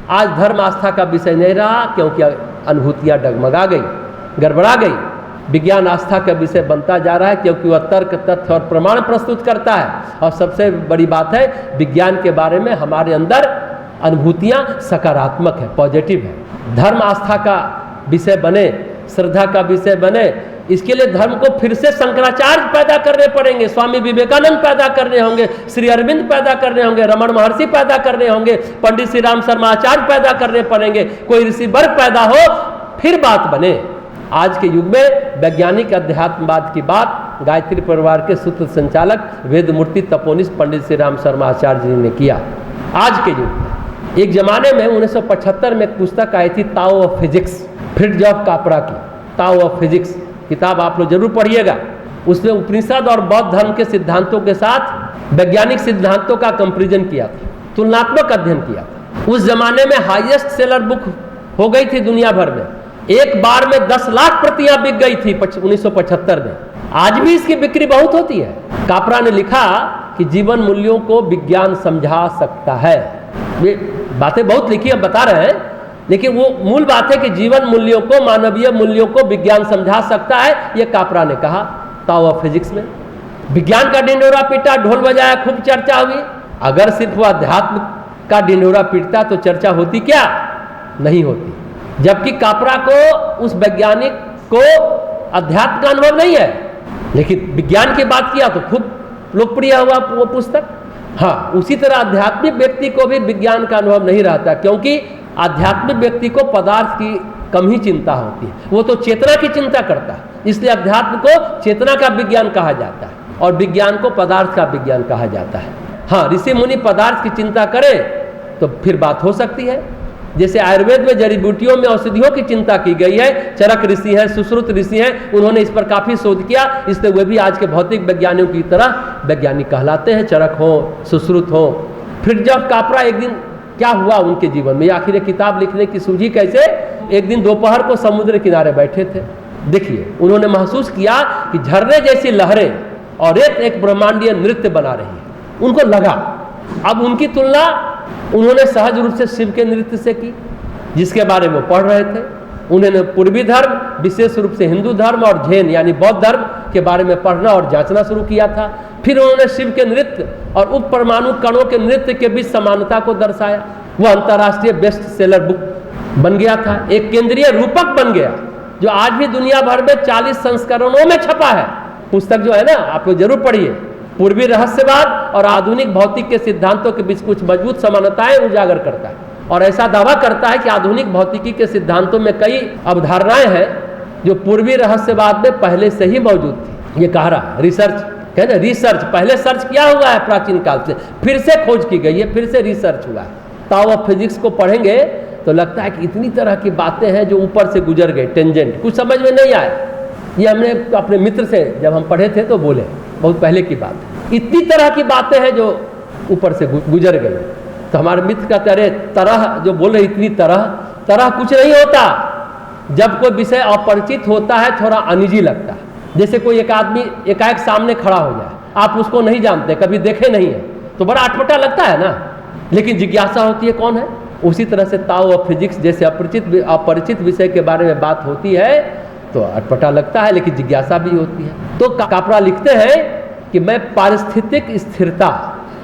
आज धर्म आस्था का विषय नहीं रहा, क्योंकि अनुभूतियाँ डगमगा गई, गड़बड़ा गई। विज्ञान आस्था का विषय बनता जा रहा है, क्योंकि वह तर्क, तथ्य और प्रमाण प्रस्तुत करता है। और सबसे बड़ी बात है, विज्ञान के बारे में हमारे अंदर अनुभूतियाँ सकारात्मक है, पॉजिटिव है। धर्म आस्था का विषय बने, श्रद्धा का विषय बने, इसके लिए धर्म को फिर से शंकराचार्य पैदा करने पड़ेंगे, स्वामी विवेकानंद पैदा करने होंगे, श्री अरविंद पैदा करने होंगे, रमण महर्षि पैदा करने होंगे, पंडित श्री राम शर्मा आचार्य पैदा करने पड़ेंगे, कोई ऋषि वर्ग पैदा हो, फिर बात बने। आज के युग में वैज्ञानिक अध्यात्मवाद की बात गायत्री परिवार के सूत्र संचालक वेदमूर्ति तपोनिष्ठ पंडित श्री राम शर्मा आचार्य जी ने किया। आज के युग में एक जमाने में 1975 में एक पुस्तक आई थी, ताओ ऑफ फिजिक्स, फ्रिट्जॉफ कापरा की ताओ ऑफ फिजिक्स किताब आप लोग जरूर पढ़िएगा। उसमें उपनिषद और बौद्ध धर्म के सिद्धांतों के साथ वैज्ञानिक सिद्धांतों का कंपैरिजन किया था, तुलनात्मक अध्ययन किया था। उस जमाने में हाईएस्ट सेलर बुक हो गई थी दुनिया भर में, एक बार में 10 लाख प्रतियां बिक गई थी 1975 में। आज भी इसकी बिक्री बहुत होती है। कापरा ने लिखा कि जीवन मूल्यों को विज्ञान समझा सकता है। ये बातें बहुत लिखी हम बता रहे हैं, लेकिन वो मूल बात है कि जीवन मूल्यों को, मानवीय मूल्यों को विज्ञान समझा सकता है। ये कापरा ने कहा ताओ ऑफ फिजिक्स में। विज्ञान का ढिंढोरा पीटा, ढोल बजाया, खूब चर्चा हुई। अगर सिर्फ वह अध्यात्म का ढिंढोरा पीटता तो चर्चा होती क्या? नहीं होती। जबकि कापरा को, उस वैज्ञानिक को अध्यात्म का अनुभव नहीं है, लेकिन विज्ञान की बात किया तो खूब लोकप्रिय हुआ वो पुस्तक। हाँ, उसी तरह आध्यात्मिक व्यक्ति को भी विज्ञान का अनुभव नहीं रहता, क्योंकि आध्यात्मिक व्यक्ति को पदार्थ की कम ही चिंता होती है, वो तो चेतना की चिंता करता है। इसलिए अध्यात्म को चेतना का विज्ञान कहा जाता है और विज्ञान को पदार्थ का विज्ञान कहा जाता है। हाँ, ऋषि मुनि पदार्थ की चिंता करें तो फिर बात हो सकती है। जैसे आयुर्वेद में जड़ी बूटियों में औषधियों की चिंता की गई है, चरक ऋषि हैं, सुश्रुत ऋषि हैं, उन्होंने इस पर काफी शोध किया, इसलिए वे भी आज के भौतिक वैज्ञानिकों की तरह वैज्ञानिक कहलाते हैं, चरक हो, सुश्रुत हो। फिर जब कापरा एक दिन क्या हुआ उनके जीवन में, आखिर किताब लिखने की सूझी कैसे? एक दिन दोपहर को समुद्र किनारे बैठे थे। देखिए, उन्होंने महसूस किया कि झरने जैसी लहरें और एक ब्रह्मांडीय नृत्य बना रही है। उनको लगा, अब उनकी तुलना उन्होंने सहज रूप से शिव के नृत्य से की, जिसके बारे में पढ़ रहे थे। उन्होंने पूर्वी धर्म, विशेष रूप से हिंदू धर्म और जैन यानी बौद्ध धर्म के बारे में पढ़ना और जांचना शुरू किया था। फिर उन्होंने शिव के नृत्य और उप परमाणु कणों के नृत्य के बीच समानता को दर्शाया। वह अंतर्राष्ट्रीय बेस्ट सेलर बुक बन गया था, एक केंद्रीय रूपक बन गया, जो आज भी दुनिया भर में 40 संस्करणों में छपा है। पुस्तक जो है ना, आप लोग जरूर पढ़िए। पूर्वी रहस्यवाद और आधुनिक भौतिक के सिद्धांतों के बीच कुछ मजबूत समानताएं उजागर करता है, और ऐसा दावा करता है कि आधुनिक भौतिकी के सिद्धांतों में कई अवधारणाएं हैं जो पूर्वी रहस्यवाद में पहले से ही मौजूद थी। ये कह रहा रिसर्च, कहते हैं रिसर्च, पहले सर्च किया हुआ है प्राचीन काल से, फिर से खोज की गई है, फिर से रिसर्च हुआ है। ताओ ऑफ फिजिक्स को पढ़ेंगे तो लगता है कि इतनी तरह की बातें हैं जो ऊपर से गुजर गए, टेंजेंट, कुछ समझ में नहीं आया। ये हमने अपने मित्र से जब हम पढ़े थे तो बोले, बहुत पहले की बात है। इतनी तरह की बातें हैं जो ऊपर से गुजर गई। तो हमारे मित्र का तरह जो बोले, इतनी तरह कुछ नहीं होता। जब कोई विषय अपरिचित होता है, थोड़ा अनिजी लगता है। जैसे कोई एक आदमी एकाएक सामने खड़ा हो जाए, आप उसको नहीं जानते, कभी देखे नहीं है, तो बड़ा अटपटा लगता है ना, लेकिन जिज्ञासा होती है कौन है। उसी तरह से ताओ ऑफ फिजिक्स जैसे अपरिचित विषय के बारे में बात होती है तो अटपटा लगता है, लेकिन जिज्ञासा भी होती है। तो कापरा लिखते हैं कि मैं पारिस्थितिक स्थिरता,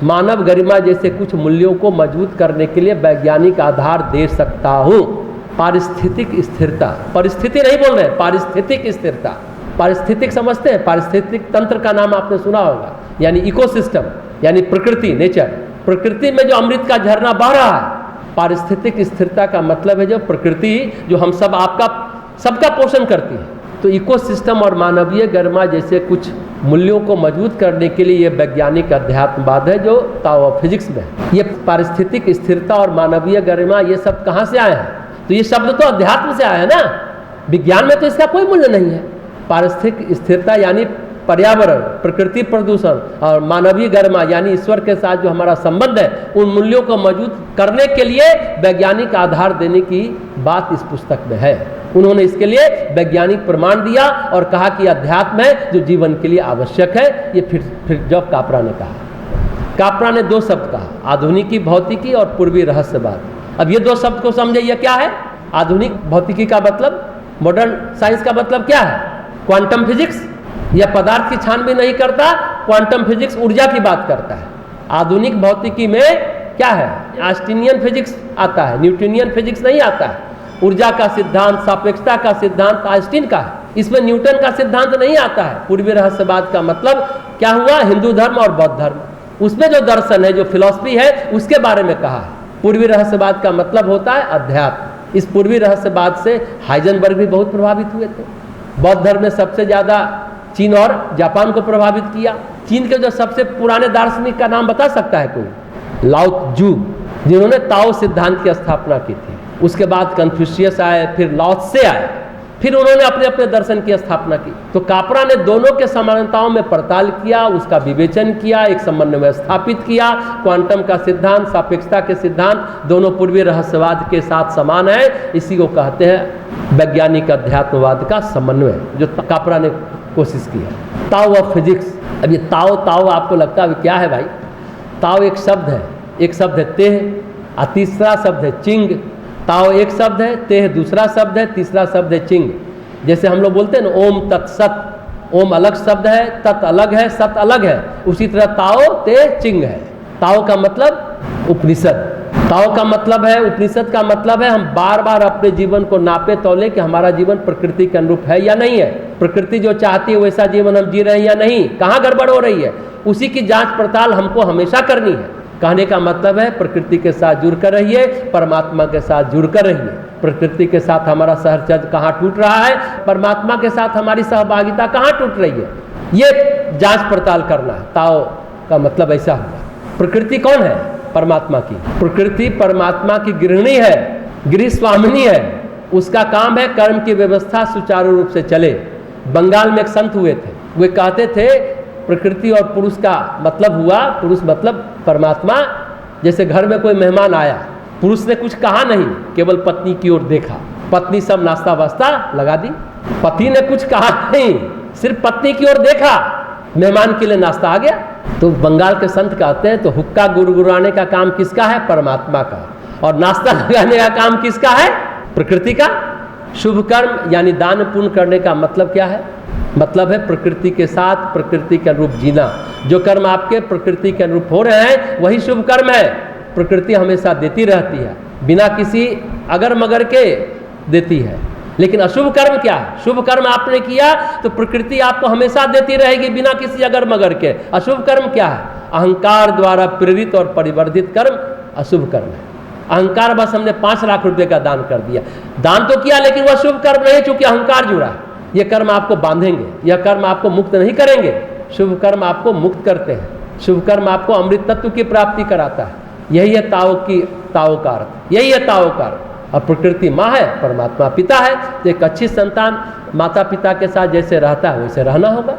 मानव गरिमा जैसे कुछ मूल्यों को मजबूत करने के लिए वैज्ञानिक आधार दे सकता हूँ। पारिस्थितिक स्थिरता, परिस्थिति नहीं बोल रहे, पारिस्थितिक स्थिरता। पारिस्थितिक समझते हैं? पारिस्थितिक तंत्र का नाम आपने सुना होगा, यानी इकोसिस्टम, यानी प्रकृति, नेचर। प्रकृति में जो अमृत का झरना बह रहा है, पारिस्थितिक स्थिरता का मतलब है जो प्रकृति, जो हम सब सबका पोषण करती है। तो इकोसिस्टम और मानवीय गरिमा जैसे कुछ मूल्यों को मजबूत करने के लिए ये वैज्ञानिक अध्यात्मवाद है जो ताओ ऑफ फिजिक्स में है। ये पारिस्थितिक स्थिरता और मानवीय गरिमा, ये सब कहाँ से आए हैं? तो ये शब्द तो अध्यात्म से आया है ना, विज्ञान में तो इसका कोई मूल्य नहीं है। पारिस्थितिक स्थिरता यानी पर्यावरण, प्रकृति प्रदूषण और मानवीय गरिमा यानी ईश्वर के साथ जो हमारा संबंध है, उन मूल्यों को मजबूत करने के लिए वैज्ञानिक आधार देने की बात इस पुस्तक में है। उन्होंने इसके लिए वैज्ञानिक प्रमाण दिया और कहा कि अध्यात्म है जो जीवन के लिए आवश्यक है। ये फिर जब कापरा ने कहा, कापरा ने 2 शब्द कहा, आधुनिकी भौतिकी और पूर्वी रहस्यवाद। अब ये दो शब्द को समझे, ये क्या है? आधुनिक भौतिकी का मतलब, मॉडर्न साइंस का मतलब क्या है? Quantum physics. यह पदार्थ की छानबीन नहीं करता, क्वांटम फिजिक्स ऊर्जा की बात करता है। आधुनिक भौतिकी में क्या है? आइंस्टीनियन फिजिक्स आता है, न्यूटनियन फिजिक्स नहीं आता है। ऊर्जा का सिद्धांत, सापेक्षता का सिद्धांत आइंस्टीन का है, इसमें न्यूटन का सिद्धांत नहीं आता है। पूर्वी रहस्यवाद का मतलब क्या हुआ? हिंदू धर्म और बौद्ध धर्म, उसमें जो दर्शन है, जो फिलॉसफी है, उसके बारे में कहा है। पूर्वी रहस्यवाद का मतलब होता है अध्यात्म। इस पूर्वी रहस्यवाद से हाइजेनबर्ग भी बहुत प्रभावित हुए थे। बौद्ध धर्म ने सबसे ज्यादा चीन और जापान को प्रभावित किया। चीन के जो सबसे पुराने दार्शनिक का नाम बता सकता है कोई? लाओ त्जू, जिन्होंने ताओ सिद्धांत की स्थापना की थी। उसके बाद कन्फ्यूशियस आए, फिर लाओ त्से आए, फिर उन्होंने अपने अपने दर्शन की स्थापना की। तो कापरा ने दोनों के समानताओं में पड़ताल किया, उसका विवेचन किया, एक समन्वय में स्थापित किया। क्वांटम का सिद्धांत, सापेक्षता के सिद्धांत दोनों पूर्वी रहस्यवाद के साथ समान है। इसी को कहते हैं वैज्ञानिक अध्यात्मवाद का समन्वय, जो कापरा ने कोशिश की है। ताओ ऑफ फिजिक्स। अब ये ताओ ताओ आपको लगता है क्या है भाई? ताओ एक शब्द है, एक शब्द है तेह और तीसरा शब्द है चिंग। ताओ एक शब्द है, तेह दूसरा शब्द है, तीसरा शब्द है चिंग। जैसे हम लोग बोलते हैं ना ओम तत्सत, ओम अलग शब्द है, तत् अलग है, सत अलग है, उसी तरह ताओ तेह चिंग है। ताओ का मतलब उपनिषद, ताओ का मतलब है उपनिषद का मतलब है हम बार बार अपने जीवन को नापे तौले कि हमारा जीवन प्रकृति के अनुरूप है या नहीं है, प्रकृति जो चाहती है वैसा जीवन हम जी रहे हैं या नहीं, कहाँ गड़बड़ हो रही है, उसी की जांच पड़ताल हमको हमेशा करनी है। कहने का मतलब है प्रकृति के साथ जुड़ कर रहिए, परमात्मा के साथ जुड़ कर रहिए। प्रकृति के साथ हमारा सहचर्य कहाँ टूट रहा है, परमात्मा के साथ हमारी सहभागिता कहाँ टूट रही है, ये जांच पड़ताल करना है। ताओ का मतलब ऐसा हुआ। प्रकृति कौन है? परमात्मा की। प्रकृति परमात्मा की गृहिणी है, गृह स्वामिनी है। उसका काम है कर्म की व्यवस्था सुचारू रूप से चले। बंगाल में एक संत हुए थे, वे कहते थे प्रकृति और पुरुष का मतलब हुआ, पुरुष मतलब परमात्मा। जैसे घर में कोई मेहमान आया, पुरुष ने कुछ कहा नहीं, केवल पत्नी की ओर देखा, पत्नी सब नाश्ता वास्ता लगा दी। पति ने कुछ कहा नहीं, सिर्फ पत्नी की ओर देखा, मेहमान के लिए नाश्ता आ गया। तो बंगाल के संत कहते हैं तो हुक्का गुरगुराने का काम किसका है? परमात्मा का। और नाश्ता लगाने का काम किसका है? प्रकृति का। शुभ कर्म यानी दान पुण्य करने का मतलब क्या है? मतलब है प्रकृति के साथ प्रकृति के अनुरूप जीना। जो कर्म आपके प्रकृति के अनुरूप हो रहे हैं वही शुभ कर्म है। प्रकृति हमेशा देती रहती है, बिना किसी अगर मगर के देती है। लेकिन अशुभ कर्म क्या है? शुभ कर्म आपने किया तो प्रकृति आपको हमेशा देती रहेगी बिना किसी अगर मगर के। अशुभ कर्म क्या है? अहंकार द्वारा प्रेरित और परिवर्धित कर्म अशुभ कर्म है। अहंकार बस हमने 5 लाख रुपए का दान कर दिया, दान तो किया लेकिन वह शुभ कर्म नहीं, चूंकि अहंकार जुड़ा है। ये कर्म आपको बांधेंगे, यह कर्म आपको मुक्त नहीं करेंगे। शुभ कर्म आपको मुक्त करते हैं, शुभ कर्म आपको अमृत तत्व की प्राप्ति कराता है। यही है ताओ का अर्थ, यही है ताओ का अर्थ। और प्रकृति माँ है, परमात्मा पिता है। तो एक अच्छी संतान माता पिता के साथ जैसे रहता है वैसे रहना होगा।